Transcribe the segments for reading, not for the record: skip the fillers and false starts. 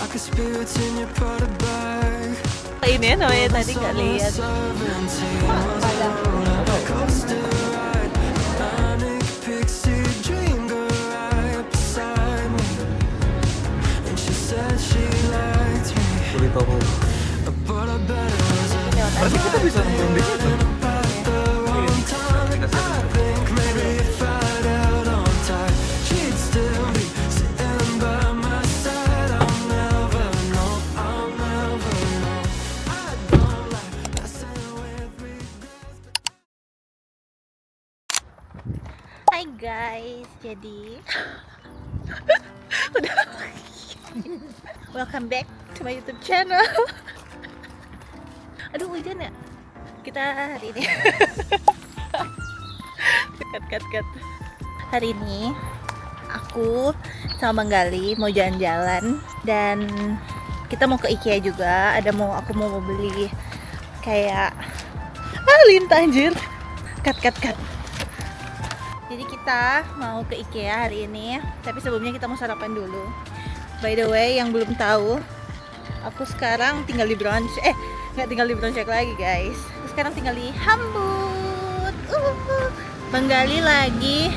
Ini ya namanya tadi nggak lihat. Boleh tahu. Berarti kita bisa nongkrong di situ. Hai guys, jadi udah welcome back to my YouTube channel. Aduh hujan ya. Kita hari ini cut. Hari ini aku sama Bang Gali mau jalan-jalan dan kita mau ke IKEA juga. Aku mau beli kayak lintah anjir. Cut. Jadi kita mau ke IKEA hari ini, tapi sebelumnya kita mau sarapan dulu. By the way, yang belum tahu, aku sekarang tinggal di Braunschweig. Nggak tinggal di Braunschweig lagi guys. Aku sekarang tinggal di Hamburg. Bang Gali lagi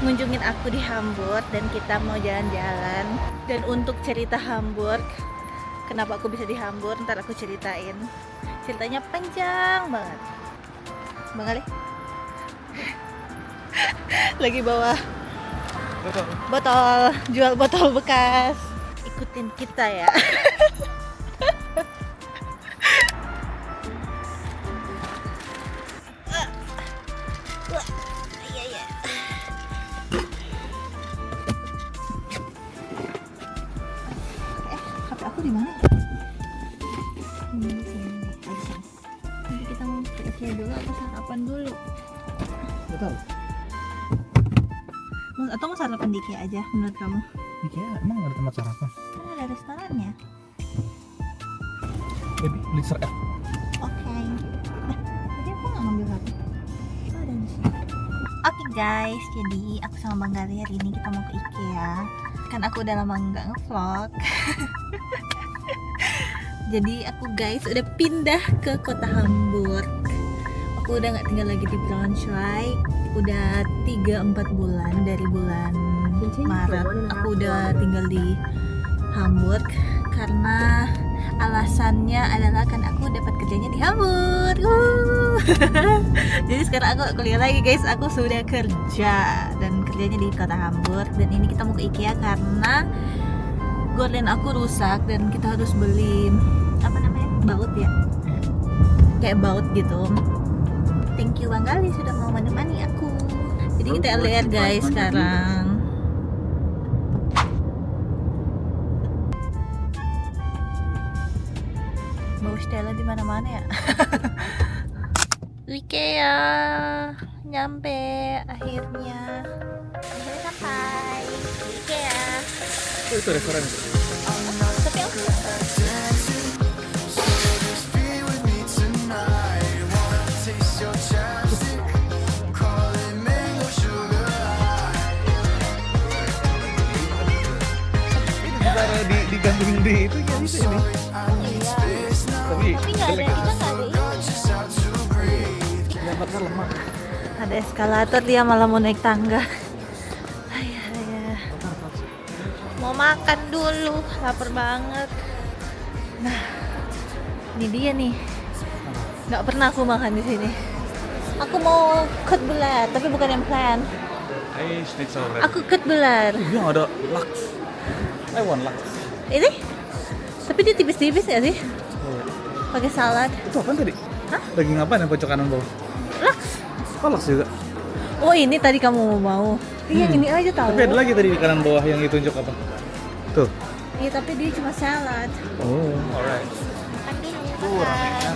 ngunjungin aku di Hamburg dan kita mau jalan-jalan. Dan untuk cerita Hamburg, kenapa aku bisa di Hamburg, ntar aku ceritain. Ceritanya panjang banget. Bang Gali lagi bawa botol, jual botol bekas. Ikutin kita ya. Iya. HP aku di mana? Ini sini. Nanti kita mau ke IKEA dulu atau sarapan dulu? Betul. Atau mau sarapan di IKEA aja menurut kamu? IKEA emang ada tempat sarapan? Oh, ada restorannya. Baby, Blitzer F. Oke. Tadi aku nggak ngambil HP. Oh, ada di sini. Oke guys, jadi aku sama Bang Gali hari ini kita mau ke IKEA. Kan aku udah lama nggak ngevlog. Jadi aku guys udah pindah ke kota Hamburg. Aku udah nggak tinggal lagi di Braunschweig. Udah 3-4 bulan, dari bulan Maret aku udah tinggal di Hamburg karena alasannya adalah kan aku dapat kerjanya di Hamburg. Jadi sekarang aku kuliah lagi guys, aku sudah kerja dan kerjanya di kota Hamburg. Dan ini kita mau ke IKEA karena gorden aku rusak dan kita harus beli apa namanya, baut ya, kayak baut gitu. Thank you Bang Gali sudah mau menemani aku. Jadi kita lihat guys sekarang. Bau Stella di mana-mana ya. IKEA nyampe akhirnya. Akhirnya sampai IKEA. Oh, itu restoran itu. Tapi aku digantungin di itu ya bisa ini. Tapi nggak ada, kita nggak ada ini. Dapatnya lemah. Ada eskalator, dia malah mau naik tangga. Ayah. Mau makan dulu, lapar banget. Nah, ini dia nih. Nggak pernah aku makan di sini. Aku mau kutbelar, tapi bukan yang plan. Schnitzel. Aku kutbelar. Yang ada laks. I want laks. Ini? Tapi dia tipis-tipis nggak sih? Pakai salad. Itu apa tadi? Hah? Daging apa yang pojok kanan bawah? Laks. Oh, laks juga. Oh ini tadi kamu mau. Iya ini aja tahu. Tapi ada lagi tadi di kanan bawah yang ditunjuk apa? Tuh. Iya tapi dia cuma salad. Oh, alright. Makan dulu, makan.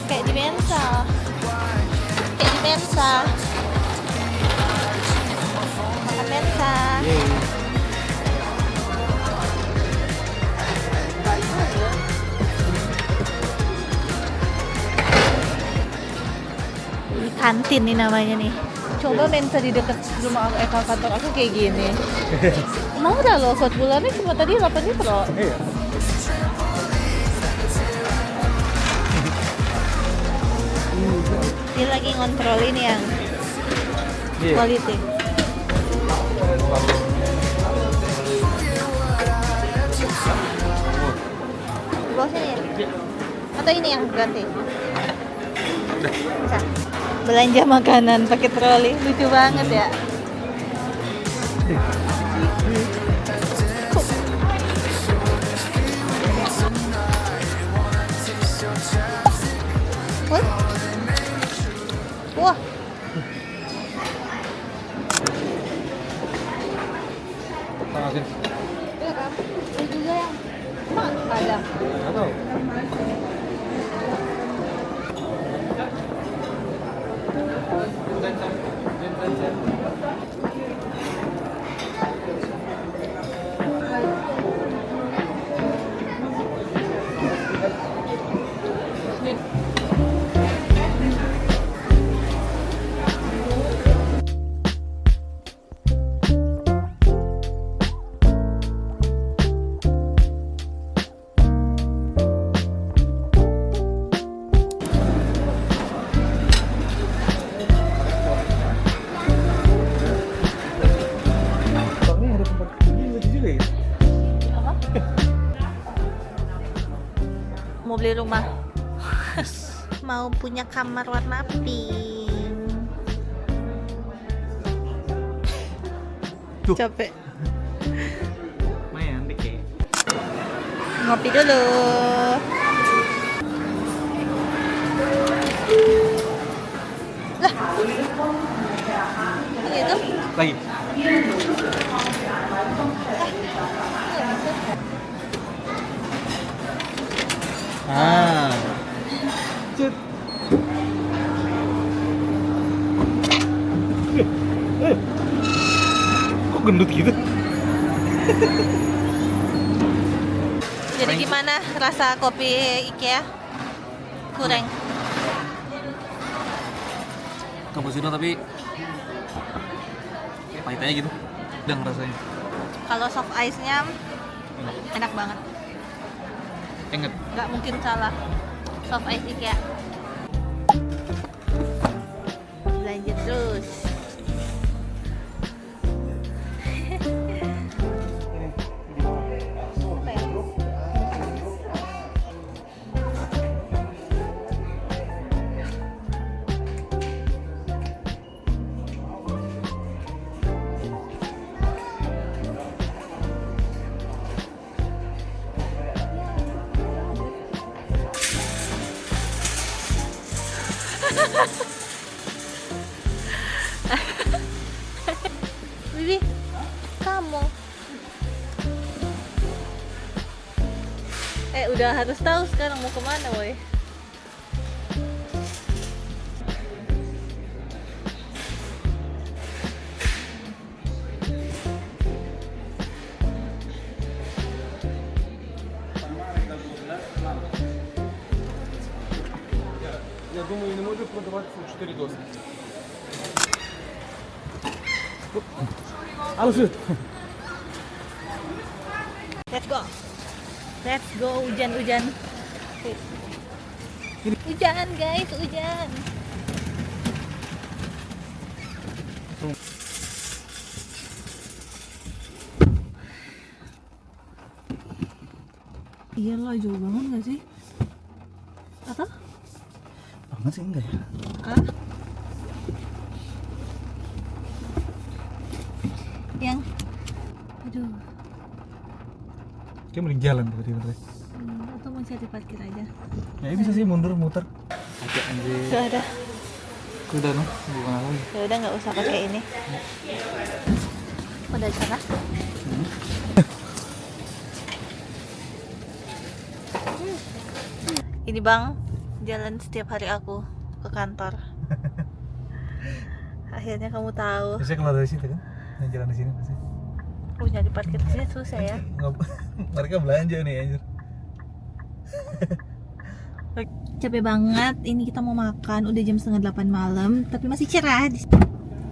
Kayak di Mensa. Makan Mensa. Ini kantin nih namanya nih. Coba mensa di dekat rumah aku, kantor aku kayak gini. Murah loh, buat bulannya cuma tadi 8 juta. Iya. Dia lagi ngontrolin yang Iya. quality. Di bawah sini ya? Atau ini yang ganti? Bisa. Belanja makanan pakai troli, lucu banget ya. Wah. Wah. Tangasin. Ini juga yang ada. Nggak tahu. Soalnya ada tempat ini lucu juga ya. Apa? Mau beli rumah. Mau punya kamar warna pink. Tuh. Capek. Lumayan dikit. Ngopi dulu. Lah. Ini itu? Lagi. Ah. Cut. Kok gendut gitu? Jadi gimana rasa kopi IKEA? Kurang. Cappuccino tapi pahit aja gitu. Udah rasanya. Kalau soft ice-nya enak banget. Ingat. Nggak mungkin salah. Soft ice IKEA. Lanjut terus. Bibi, kamu. Udah harus tahu sekarang mau kemana, woy. Я думаю, не може продаватися 4 доски. Алжир. Let's go. Let's go, hujan-hujan. Hujan, guys, hujan. Iyalah, jauh banget gak sih? Atau? Banget sih enggak ya? Ah? Yang aduh, Kayak mending jalan tadi. atau mau cari parkir aja. Ya bisa sih mundur muter. Oke anjir. Gak ada. Udah noh, bukan aku. Ya udah, nggak usah pakai ini. Udah di sana. Ini bang, jalan setiap hari aku ke kantor. Akhirnya kamu tahu. Biasanya kalau dari situ kan, yang jalan di sini pasti. Nyari parkir di sini susah ya. Mereka belanja nih anjir. Capek banget. Ini kita mau makan. Udah jam 7:30 malam, tapi masih cerah.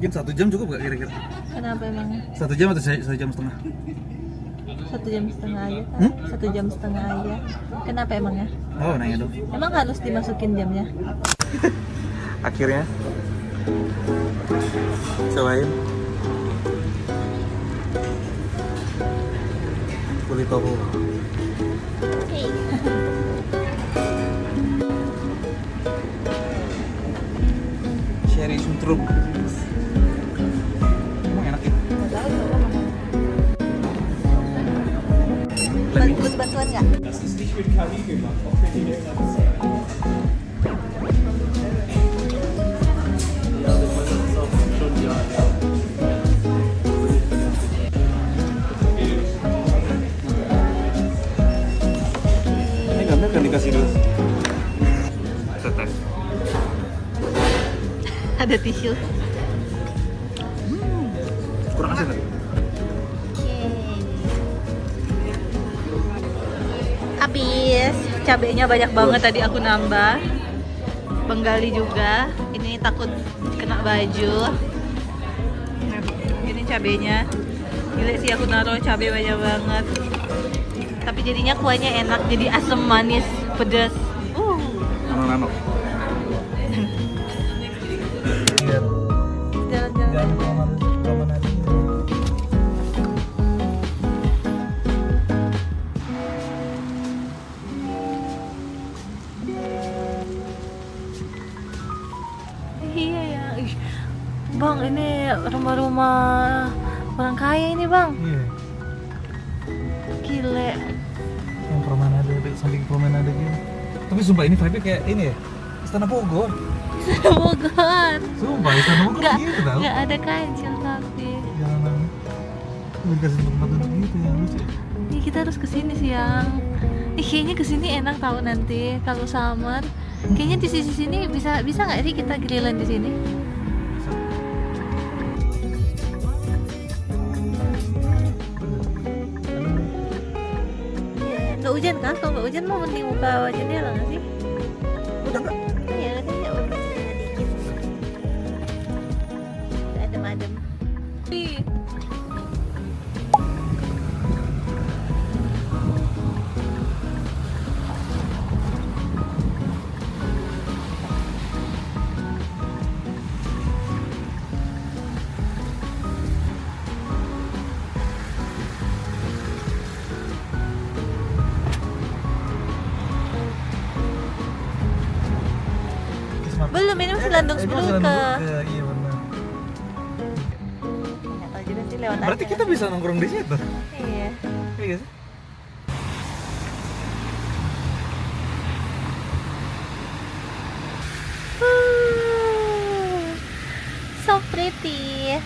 Mungkin 1 jam cukup gak kira-kira? Kenapa emangnya? 1 jam atau 1,5 jam? 1 jam setengah aja kan? 1 jam setengah aja. Kenapa emangnya? Oh, nanya dong. Emang harus dimasukin jamnya? Akhirnya cobain kulit tofu. Hey. Sherry Suntrum. Emang enak ya? Butuh bantuan nggak? Ini gambar kan dikasih dulu. Tetes. Ada tisu. Kurang asin lagi. Habis, cabenya banyak banget tadi aku nambah. Penggali juga. Ini takut kena baju. Ini cabenya. Gila sih aku naruh cabai banyak banget. Tapi jadinya kuahnya enak, jadi asam manis, pedas. Nano-nano. Jalan-jalan. Iya ya. Ih, Bang, ini rumah-rumah orang kaya ini, Bang. Iya. Gile. Yang promenade, samping promenade gitu. Tapi sumpah ini vibe kayak ini ya. Istana Bogor. Bogor. Sumpah Istana Bogor Nggak, gitu tau. nggak ada kancil tapi. Jalanan. Udah dikasih tempat duduk gitu ya lucu. Nih kita harus kesini siang. Kayaknya kesini enak tahu nanti kalau summer. Kayaknya di sisi sini bisa nggak sih kita grillan di sini? Nggak hujan kan? Kalau nggak hujan mau mending buka jendela nggak sih? Udah enggak? Iya, katanya udah dikit. Udah adem-adem. Ih. Belum, ini masih Landung Ini 10 masih ke. Landung iya benar. Nggak tahu juga sih lewat Berarti aja. kita bisa nongkrong di situ. Iya. Iya sih. So pretty.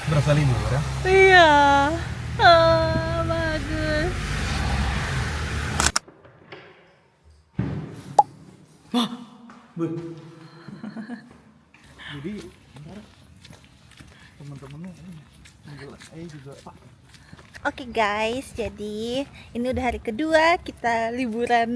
Berasa libur ya. Iya. Bagus. Jadi ntar teman-temannya ini juga Pak. Oke guys, jadi ini udah hari kedua kita liburan.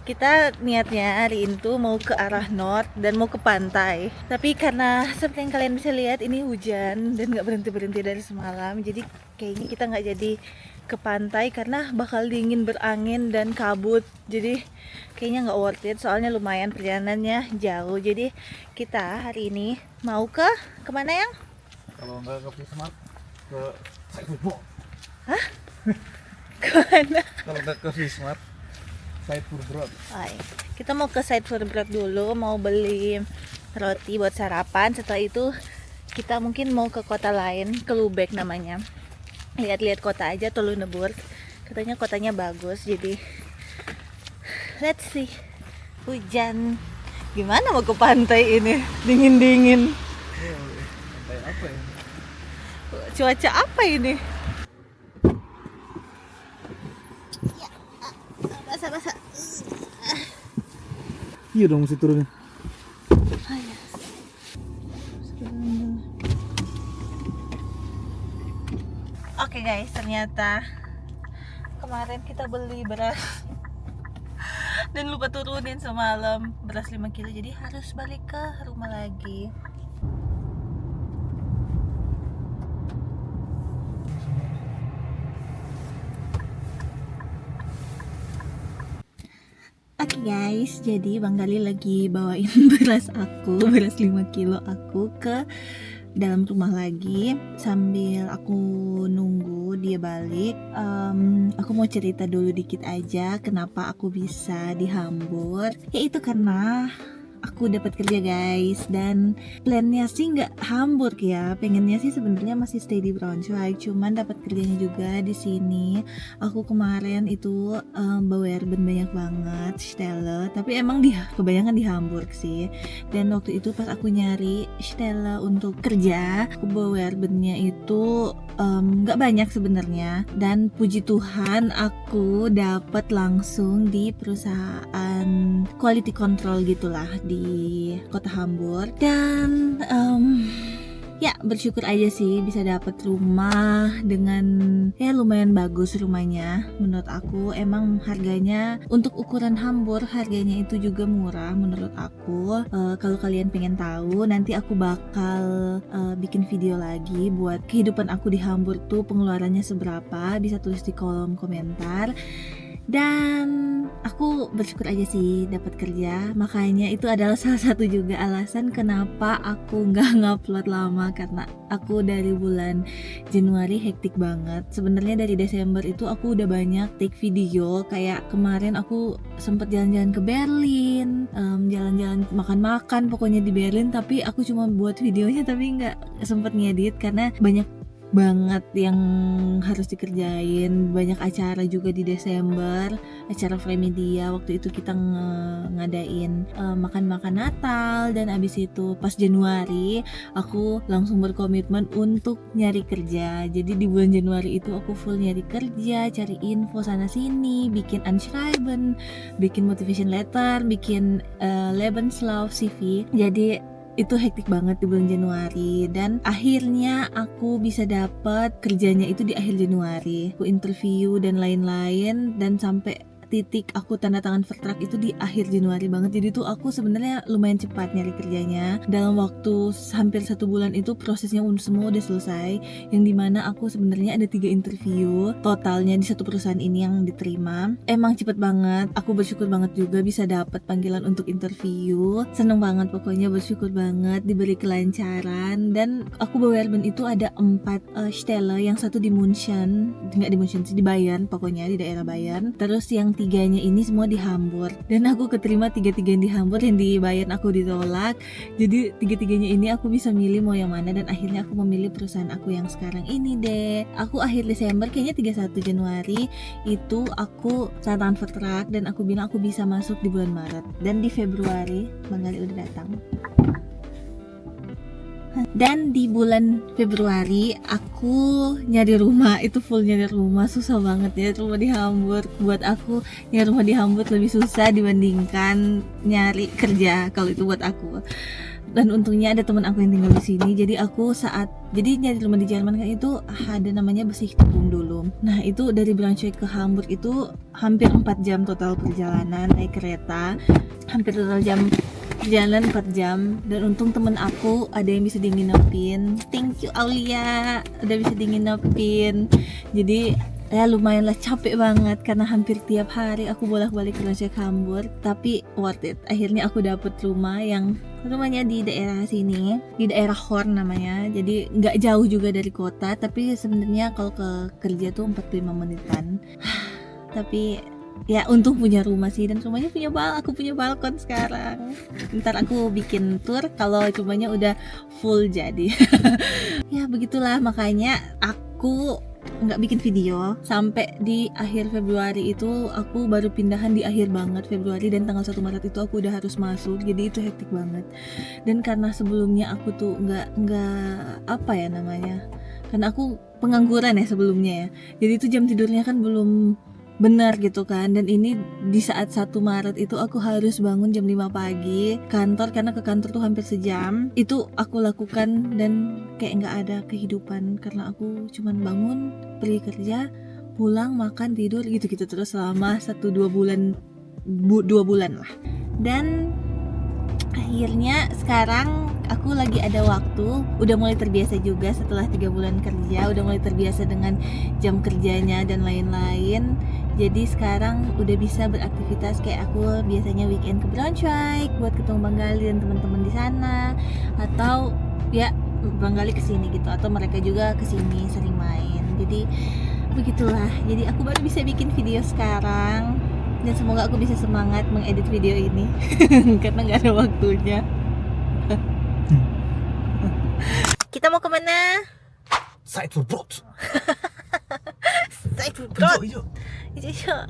Kita niatnya hari itu mau ke arah north dan mau ke pantai. Tapi karena seperti yang kalian bisa lihat ini hujan dan nggak berhenti dari semalam, jadi kayaknya kita nggak jadi ke pantai karena bakal dingin, berangin dan kabut. Jadi kayaknya nggak worth it. Soalnya lumayan perjalanannya jauh. Jadi kita hari ini mau kemana yang? Kalau nggak ke Fismart, ke Side Food. Hah? Kemana? Kalau nggak ke Fismart, Side Food Broad. Kita mau ke Side Food Broad dulu, mau beli roti buat sarapan. Setelah itu kita mungkin mau ke kota lain, ke Lubek namanya. Lihat-lihat kota aja, Tolunebur. Katanya kotanya bagus, jadi let's see. Hujan. Gimana mau ke pantai ini? Dingin-dingin. Pantai apa ya? Cuaca apa ini? Ya, basah-basah. Iya dong mesti turunnya. Oke guys, ternyata kemarin kita beli beras dan lupa turunin semalam beras 5 kilo, jadi harus balik ke rumah lagi. Oke guys, jadi Bang Gali lagi bawain beras 5 kilo aku ke dalam rumah lagi sambil aku nunggu dia balik. Aku mau cerita dulu dikit aja kenapa aku bisa di Hamburg. Yaitu karena aku dapat kerja guys, dan plannya sih nggak Hamburg ya, pengennya sih sebenarnya masih stay di Braunschweig, cuman dapat kerjanya juga di sini. Aku kemarin itu bewerben banyak banget Stelle, tapi emang kebanyakan di Hamburg sih. Dan waktu itu pas aku nyari Stelle untuk kerja, aku bewerbennya itu nggak banyak sebenarnya, dan puji Tuhan aku dapat langsung di perusahaan quality control gitulah di kota Hamburg. Dan ya bersyukur aja sih bisa dapat rumah dengan ya lumayan bagus rumahnya. Menurut aku emang harganya untuk ukuran Hamburg harganya itu juga murah menurut aku. Kalau kalian pengen tahu, nanti aku bakal bikin video lagi buat kehidupan aku di Hamburg tuh pengeluarannya seberapa, bisa tulis di kolom komentar. Dan aku bersyukur aja sih dapat kerja, makanya itu adalah salah satu juga alasan kenapa aku nggak ngupload lama, karena aku dari bulan Januari hektik banget. Sebenarnya dari Desember itu aku udah banyak take video, kayak kemarin aku sempet jalan-jalan ke Berlin, jalan-jalan makan-makan pokoknya di Berlin, tapi aku cuma buat videonya tapi nggak sempet ngedit karena banyak banget yang harus dikerjain. Banyak acara juga di Desember, acara Fremedia. Waktu itu kita ngadain makan-makan Natal, dan abis itu pas Januari aku langsung berkomitmen untuk nyari kerja. Jadi di bulan Januari itu aku full nyari kerja, cari info sana sini, bikin Anschreiben, bikin motivation letter, bikin Lebenslauf, CV. Jadi itu hektik banget di bulan Januari, dan akhirnya aku bisa dapat kerjanya itu di akhir Januari. Aku interview dan lain-lain, dan sampai titik aku tanda tangan vertrag itu di akhir Januari banget. Jadi tuh aku sebenarnya lumayan cepat nyari kerjanya. Dalam waktu hampir 1 bulan itu prosesnya semua udah selesai, yang dimana aku sebenarnya ada 3 interview totalnya di satu perusahaan ini yang diterima. Emang cepet banget. Aku bersyukur banget juga bisa dapat panggilan untuk interview. Seneng banget pokoknya, bersyukur banget diberi kelancaran. Dan aku bewerben itu ada 4 Stelle, yang satu di München, nggak di München sih, di Bayern, pokoknya di daerah Bayern. Terus yang 3-nya ini semua di Hamburg, dan aku keterima 3-3 di Hamburg. Yang di Bayern aku ditolak, jadi 3-3-nya ini aku bisa milih mau yang mana, dan akhirnya aku memilih perusahaan aku yang sekarang ini deh. Aku akhir Desember, kayaknya 31 Januari itu aku tanda tangan vertrag, dan aku bilang aku bisa masuk di bulan Maret, dan di Februari Bang Gali udah datang. Dan di bulan Februari aku nyari rumah, itu full nyari rumah, susah banget ya rumah di Hamburg. Buat aku nyari rumah di Hamburg lebih susah dibandingkan nyari kerja kalau itu buat aku. Dan untungnya ada teman aku yang tinggal di sini, jadi aku jadi nyari rumah di Jerman kan itu ada namanya Besichtigung dulu. Nah itu dari Braunschweig ke Hamburg itu hampir 4 jam total perjalanan naik kereta, hampir total jam perjalanan 4 jam. Dan untung temen aku ada yang bisa dinginepin. Thank you Aulia, udah bisa dinginepin. Jadi ya lumayan lah, capek banget karena hampir tiap hari aku bolak-balik ke Hamburg, tapi worth it. Akhirnya aku dapet rumahnya di daerah sini, di daerah Horn namanya. Jadi nggak jauh juga dari kota, tapi sebenarnya kalau ke kerja tuh 45 menitan. Tapi ya untung punya rumah sih, dan rumahnya aku punya balkon sekarang. Ntar aku bikin tour kalau rumahnya udah full jadi. Ya begitulah, makanya aku nggak bikin video sampai di akhir Februari. Itu aku baru pindahan di akhir banget Februari, dan tanggal 1 Maret itu aku udah harus masuk. Jadi itu hektik banget. Dan karena sebelumnya aku tuh nggak apa ya namanya, karena aku pengangguran ya sebelumnya ya, jadi itu jam tidurnya kan belum benar gitu kan. Dan ini di saat 1 Maret itu aku harus bangun jam 5 pagi kantor, karena ke kantor tuh hampir sejam. Itu aku lakukan, dan kayak nggak ada kehidupan, karena aku cuman bangun, pergi kerja, pulang, makan, tidur, gitu-gitu terus selama 1-2 bulan 2 bulan lah. Dan akhirnya sekarang aku lagi ada waktu, udah mulai terbiasa juga setelah 3 bulan kerja, udah mulai terbiasa dengan jam kerjanya dan lain-lain. Jadi sekarang udah bisa beraktivitas kayak aku biasanya weekend ke Braunschweig buat ketemu Bang Gali dan teman-teman di sana, atau ya Bang Gali kesini gitu, atau mereka juga kesini sering main. Jadi begitulah, jadi aku baru bisa bikin video sekarang. Dan semoga aku bisa semangat mengedit video ini karena nggak ada waktunya. Kita mau kemana? Side for bros. Side food bro. Hijau. Hijau.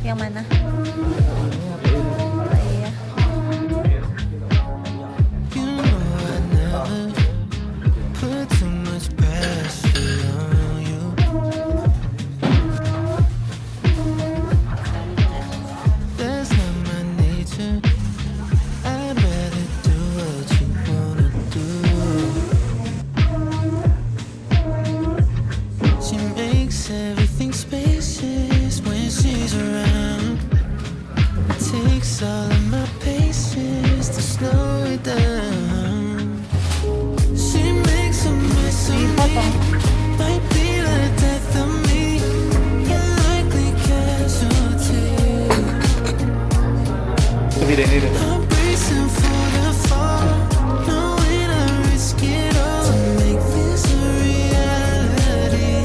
Yang mana? Oh, iya. You know I never put too much pressure on you. That's not my nature. I'd rather do what you wanna do. She makes everything spacious when she's around. Takes all of my patience to slow it down. She makes a mess of me. Might be the death of me. You're likely casualty. I'm bracing for the fall, knowing I risk it all to make this a reality.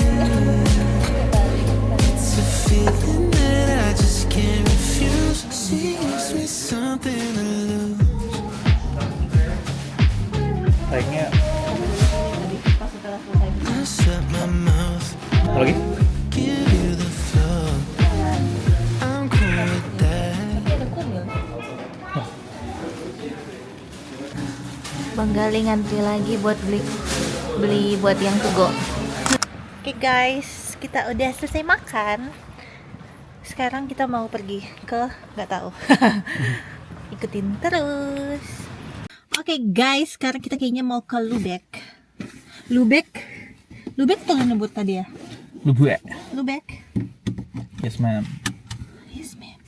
It's a feeling that I just can't refuse. She gives me something to lose. Kayaknya Pas setelah selesai. I shut my mouth, apa lagi? give you the floor. I'm cool with that. Tapi ada kumil. Bang Gali ngantri lagi buat beli buat yang to go. Oke guys, kita udah selesai makan. Sekarang kita mau pergi ke nggak tahu. Ikutin terus. Oke guys, sekarang kita kayaknya mau ke Lubeck. Lubeck tuh yang nyebut tadi ya. Lubeck. Lubeck. Yes ma'am. Yes, ma'am.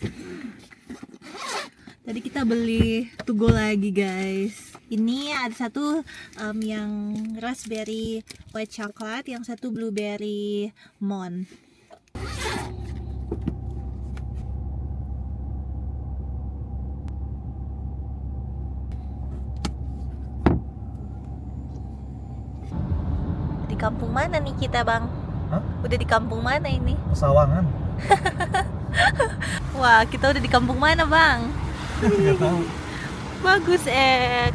Tadi kita beli to go lagi guys. Ini ada satu yang raspberry white chocolate, yang satu blueberry mon. Di kampung mana nih kita bang? Hah? Udah di kampung mana ini? Pesawangan. Wah, kita udah di kampung mana bang? Nggak tahu. Bagus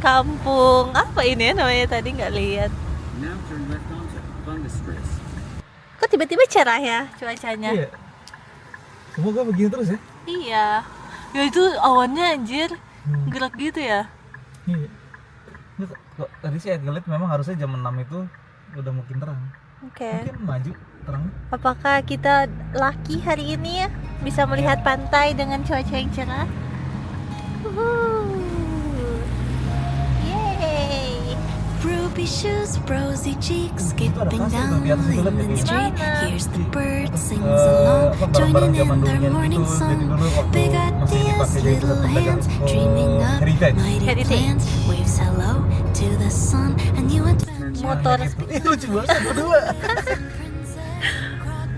kampung apa ini ya namanya, tadi nggak lihat. Now turn left onto Fungus Stress. Kok tiba-tiba cerah ya cuacanya? Iya. Semoga begini terus ya. Iya. Ya itu awannya anjir gerak gitu ya. Iya. Ini kok tadi sih ngeliat memang harusnya jam 6 itu udah mungkin terang. Oke. Mungkin maju terang. Apakah kita lucky hari ini ya bisa melihat pantai dengan cuaca yang cerah? Yeay. Ruby shoes, rosy cheeks, Itu ada skipping kasur down tuh di atas itu lihat Linen ya. Street. Mana? Here's the bird sings Barang-barang along, joining zaman in their dulunya morning gitu. Jadi song. dulu waktu Big masih ideas, dipakai jadi little tempat hands, dagang, dreaming up heritage. mighty Heritage. plans. Waves hello to the sun, and you adventure. Motor. Ih, lucu banget berdua.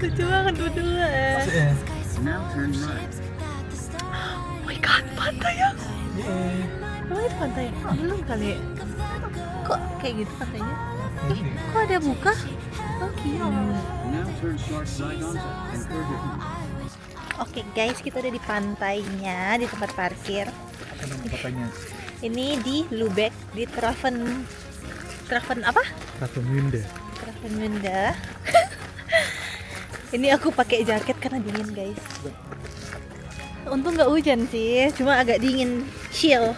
Lucu banget berdua. Masih ya. Now turn right. Oh my god, pantai ya. Oh itu pantai. Belum kali. Kok kayak gitu pantainya? Kok ada buka? Oh iya. Now turn short side onto and further east. Oke guys, kita udah di pantainya, di tempat parkir. Katanya Ini di Lubeck, di Traven apa? Travemünde. Travemünde. Ini aku pakai jaket karena dingin guys. Untung nggak hujan sih, cuma agak dingin, chill.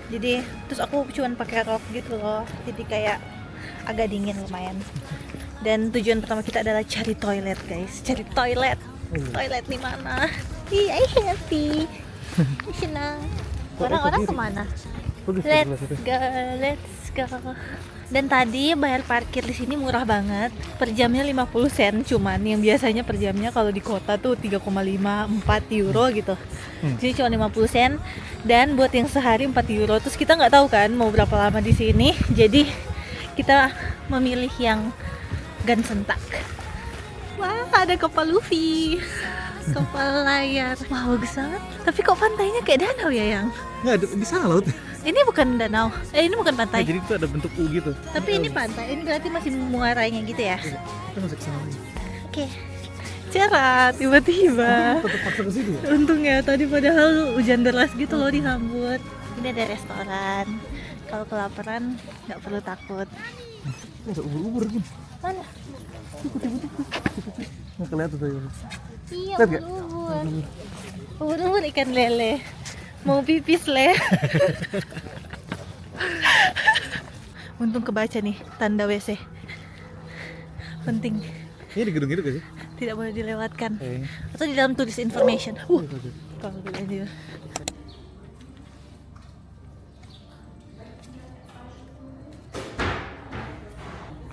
Jadi terus aku cuma pakai rok gitu loh, jadi kayak agak dingin lumayan. Dan tujuan pertama kita adalah cari toilet guys, cari toilet. Toilet di mana? Ih, I happy. Senang. Orang-orang kemana? Let's go. Dan tadi bayar parkir di sini murah banget. Per jamnya 50 sen cuman, yang biasanya per jamnya kalau di kota tuh 3,5 4 euro gitu. Jadi cuma 50 sen dan buat yang sehari 4 euro. Terus kita nggak tahu kan mau berapa lama di sini. Jadi kita memilih yang Gansentak. Wah, ada kapal Luffy. Kapal layar. Wah, bagus banget. Tapi kok pantainya kayak danau ya, Yang? Nggak, di sana laut. Ini bukan danau. Ini bukan pantai. Jadi itu ada bentuk U gitu. Tapi ini pantai. Ini berarti masih muaranya gitu ya. Kita masuk ke sana lagi. Oke. Cerah tiba-tiba. Tetap paksa ke situ ya? Untungnya tadi padahal hujan deras gitu loh di Hamburg. Ini ada restoran. Kalau kelaparan nggak perlu takut. Ada ubur-ubur gitu. Mana? Nggak kelihatan tadi. Iya, Lihat nggak? ubur-ubur. Ubur-ubur ikan lele. Mau pipis le. Untung kebaca nih tanda WC. Penting. Ini di gedung itu gak sih? Tidak boleh dilewatkan. Kayaknya. Atau di dalam tulis information. Kalau anjir.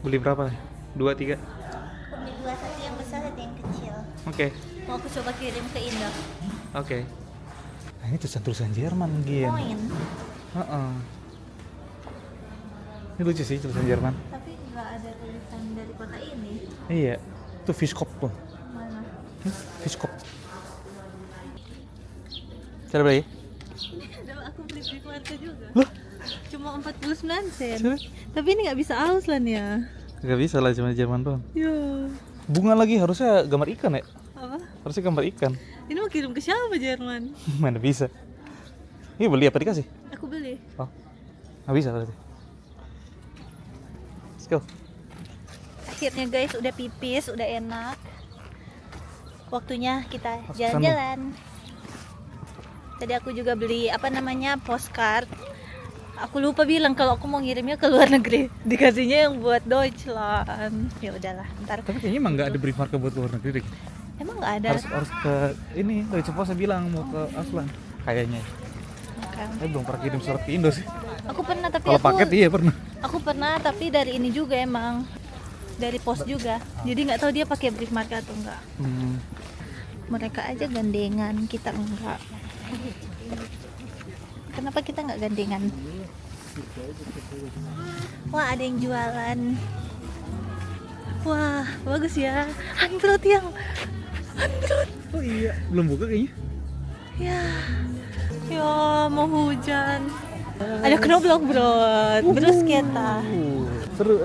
Beli berapa? 2, 3? Beli 2, satu yang besar, satu yang kecil. Oke. Mau aku coba kirim ke Indo. Oke. Nah, ini tulisan-tulisan Jerman, Gin. Poin. Heeh. Ini lucu sih tulisan Jerman. Tapi nggak ada tulisan dari kota ini. Iya. Itu Fischkopf tuh. Mana? Fischkopf. Cara beli? Ada aku beli di keluarga juga. Loh? Cuma 49 sen. Coba. Tapi ini nggak bisa Auslan ya. Gak bisa lah, cuma Jerman doang. Ya. Bunga lagi, harusnya gambar ikan ya? Apa? Harusnya gambar ikan. Ini mau kirim ke siapa Jerman? Mana bisa? Ini beli apa dikasih? Aku beli. Oh, nggak bisa berarti. Let's go. Akhirnya guys, udah pipis, udah enak. Waktunya kita Masuk jalan-jalan. Tadi aku juga beli apa namanya postcard. Aku lupa bilang kalau aku mau ngirimnya ke luar negeri. Dikasihnya yang buat Deutschland. Ya udahlah, ntar. Tapi kayaknya emang nggak ada brief market buat luar negeri deh. Emang nggak ada. Harus ke ini, Deutsche Post saya bilang mau ke Aslan. Kayaknya. Kan. Saya belum pernah kirim surat ke Indo sih. Aku pernah tapi Kalau paket iya pernah. Aku pernah tapi dari ini juga emang dari pos juga. Jadi nggak tahu dia pakai brief market atau enggak. Mereka aja gandengan, kita enggak. Kenapa kita nggak gandengan? Wah, ada yang jualan. Wah, bagus ya. Handbrot yang handbrot. Oh iya, belum buka kayaknya. Ya. Ya, mau hujan. Ada knoblauch brot, bruschetta. Seru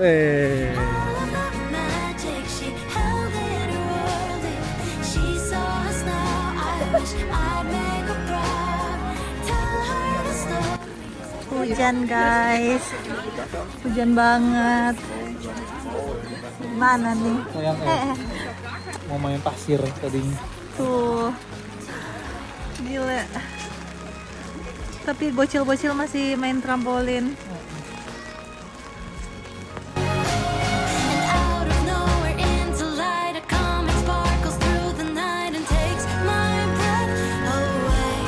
Magic, she held it her world. If she saw us now, I wish I'd make her proud. Tell her the story. Hujan guys. Hujan banget. Gimana nih? Sayang mau main pasir tadinya. Tuh. Gila. Tapi bocil-bocil masih main trampolin. And out of nowhere into light, a comet sparkles through the night and takes my breath away.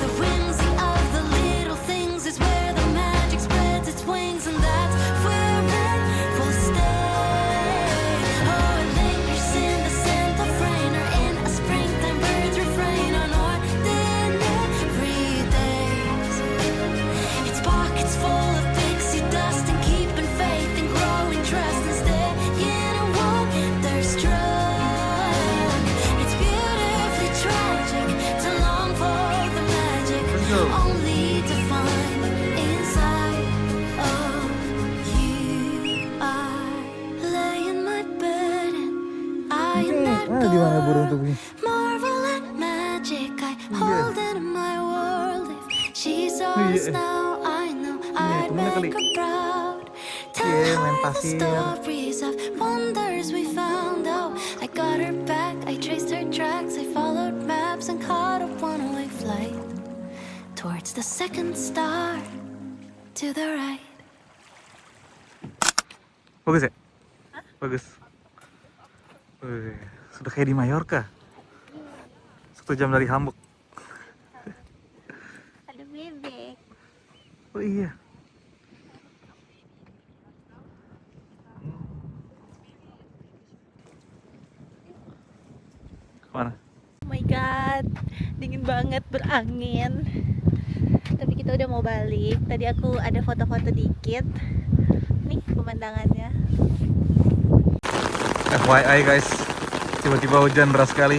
The whimsy of the little things is where the magic spreads its wings, and that's where it will stay. Oh, it lingers in the scent of rain, or in a springtime bird's refrain on ordinary days. Its pockets full of pixie dust and keeping faith and growing trust and staying wonderstruck. It's beautifully tragic to long for the magic, only to find inside of you. I lay in my bed and I Gimana burung tuh bunyi? marvel at magic. I hold it in my world. If she saw us now, I know I'd temennya kali. make her proud. Tell Iya, main her the pasir. stories of wonders we found out. I got her back, I traced her tracks, I followed maps and caught a one-way flight towards the second star to the right. Bagus ya? Bagus. Sudah kayak di Mallorca. 1 jam dari Hamburg. Ada bebek. Oh iya. Mana? Oh my god, dingin banget, berangin. Tapi kita udah mau balik. Tadi aku ada foto-foto dikit. Nih pemandangannya. FYI guys, tiba-tiba hujan deras sekali.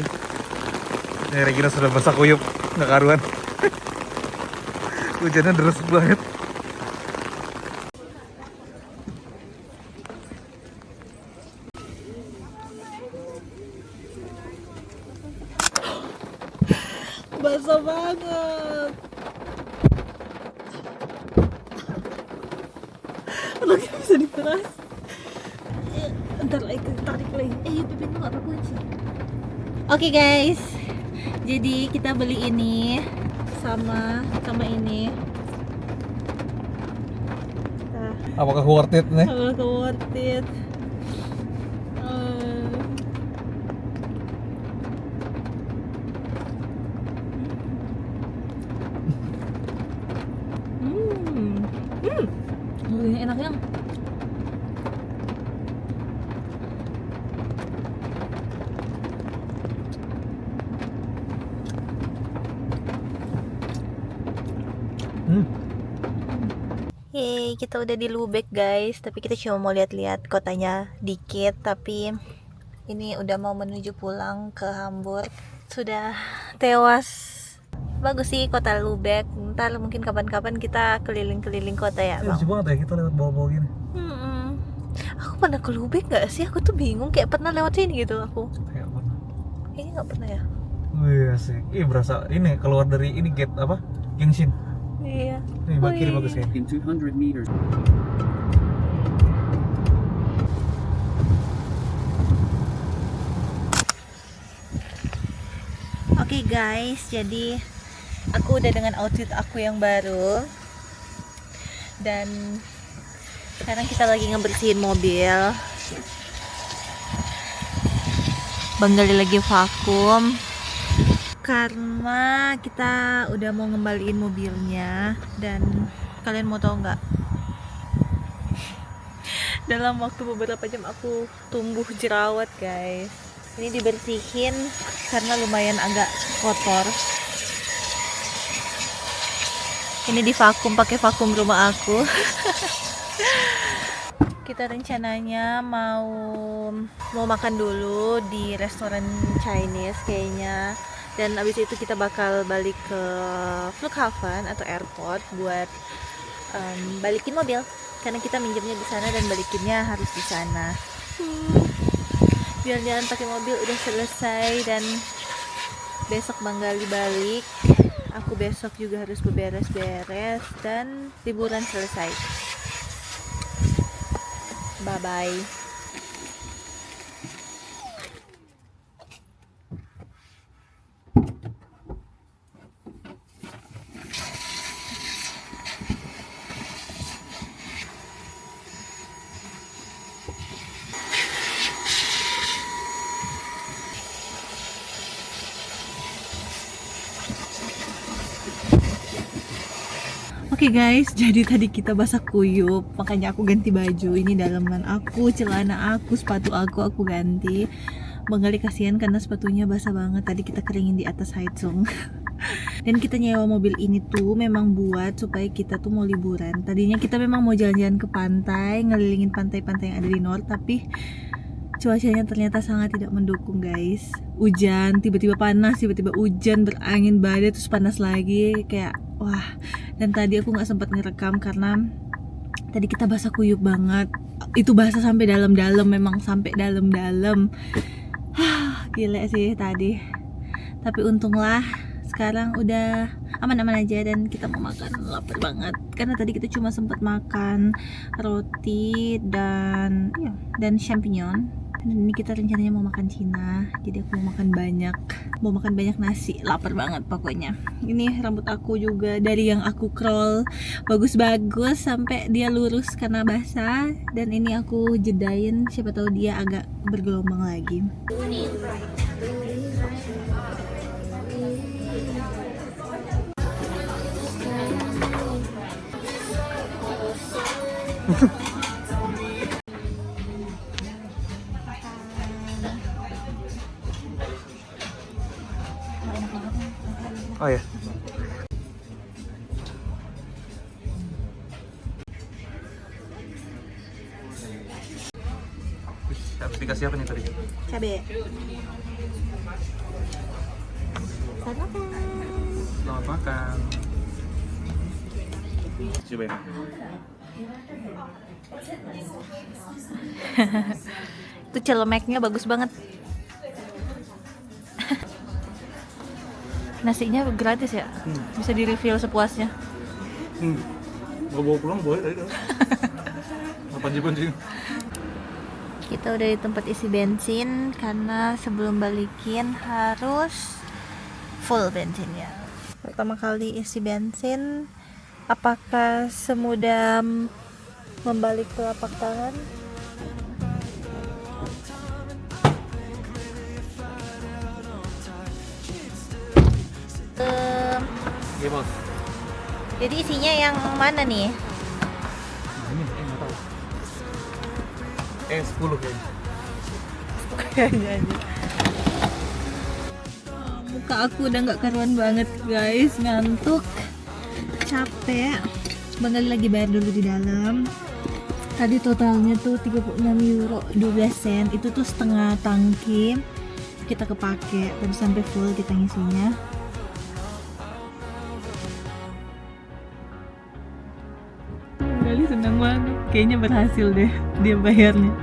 Nih Regina sudah basah kuyup, nggak karuan. Hujannya deras banget. Basah banget. Lagi bisa diperas. Ntar lagi tarik lagi. Yuk Pipin tuh gak kunci. Oke guys, jadi kita beli ini sama ini. Nah, Apakah worth it nih? kalau ke worth it. Ini enak yang. Yeay, kita udah di Lübeck guys. Tapi kita cuma mau lihat-lihat kotanya dikit. Tapi ini udah mau menuju pulang ke Hamburg. Sudah tewas. Bagus sih kota Lübeck. Ntar mungkin kapan-kapan kita keliling-keliling kota ya bang. Lucu banget ya kita lewat bawah-bawah gini. Aku pernah ke Lübeck gak sih? Aku tuh bingung. Kayak pernah lewat sini gitu aku. Kayak pernah. Kayaknya gak pernah ya. Wih asik. Ih berasa ini keluar dari ini gate apa? Genshin. Iya. Nih kiri bagus ya. In 200 meters. Oke guys, jadi aku udah dengan outfit aku yang baru. Dan sekarang kita lagi ngebersihin mobil. Bang Gali lagi vakum karena kita udah mau ngembaliin mobilnya. Dan kalian mau tahu nggak? Dalam waktu beberapa jam aku tumbuh jerawat guys. Ini dibersihin karena lumayan agak kotor. Ini divakum pakai vakum rumah aku. Kita rencananya mau makan dulu di restoran Chinese kayaknya. Dan abis itu kita bakal balik ke Flughafen atau airport buat balikin mobil. Karena kita minjemnya di sana dan balikinnya harus di sana. Jalan-jalan pakai mobil udah selesai dan besok Bang Gali balik. Aku besok juga harus beberes-beres dan liburan selesai. Bye bye. Oke guys, jadi tadi kita basah kuyup, makanya aku ganti baju. Ini dalaman aku, celana aku, sepatu aku ganti. Bang Gali kasihan karena sepatunya basah banget. Tadi kita keringin di atas Heizung. Dan kita nyewa mobil ini tuh memang buat supaya kita tuh mau liburan. Tadinya kita memang mau jalan-jalan ke pantai, ngelilingin pantai-pantai yang ada di Nord, tapi cuacanya ternyata sangat tidak mendukung guys. Hujan, tiba-tiba panas, tiba-tiba hujan, berangin badai, terus panas lagi. Kayak wah. Dan tadi aku gak sempat ngerekam karena tadi kita basah kuyup banget. Itu basah sampai dalam-dalam, memang sampai dalam-dalam. Gila sih tadi. Tapi untunglah sekarang udah aman-aman aja dan kita mau makan. Lapar banget karena tadi kita cuma sempat makan roti dan champignon. Dan ini kita rencananya mau makan Cina. Jadi aku mau makan banyak nasi. Lapar banget pokoknya. Ini rambut aku juga dari yang aku curl bagus-bagus sampai dia lurus karena basah. Dan ini aku jedain, siapa tahu dia agak bergelombang lagi. dikasih apa nih tadi? Cabe. Selamat makan. Selamat makan. Coba ya. Itu celemeknya bagus banget. Nasinya gratis ya? Bisa di refill sepuasnya. Mau bawa pulang boleh tadi dong. Apa sih? Kita udah di tempat isi bensin karena sebelum balikin harus full bensinnya. Pertama kali isi bensin, apakah semudah membalik telapak tangan? Iya bos. Jadi isinya yang mana nih? Ini nggak tahu. 10 kayaknya. Kayaknya aja. Muka aku udah nggak karuan banget guys, ngantuk, capek. Bang Gali lagi bayar dulu di dalam. Tadi totalnya tuh 36 euro 12 sen. Itu tuh setengah tangki kita kepake, tapi sampai full kita ngisinya. Gali senang banget, kayaknya berhasil deh dia bayarnya.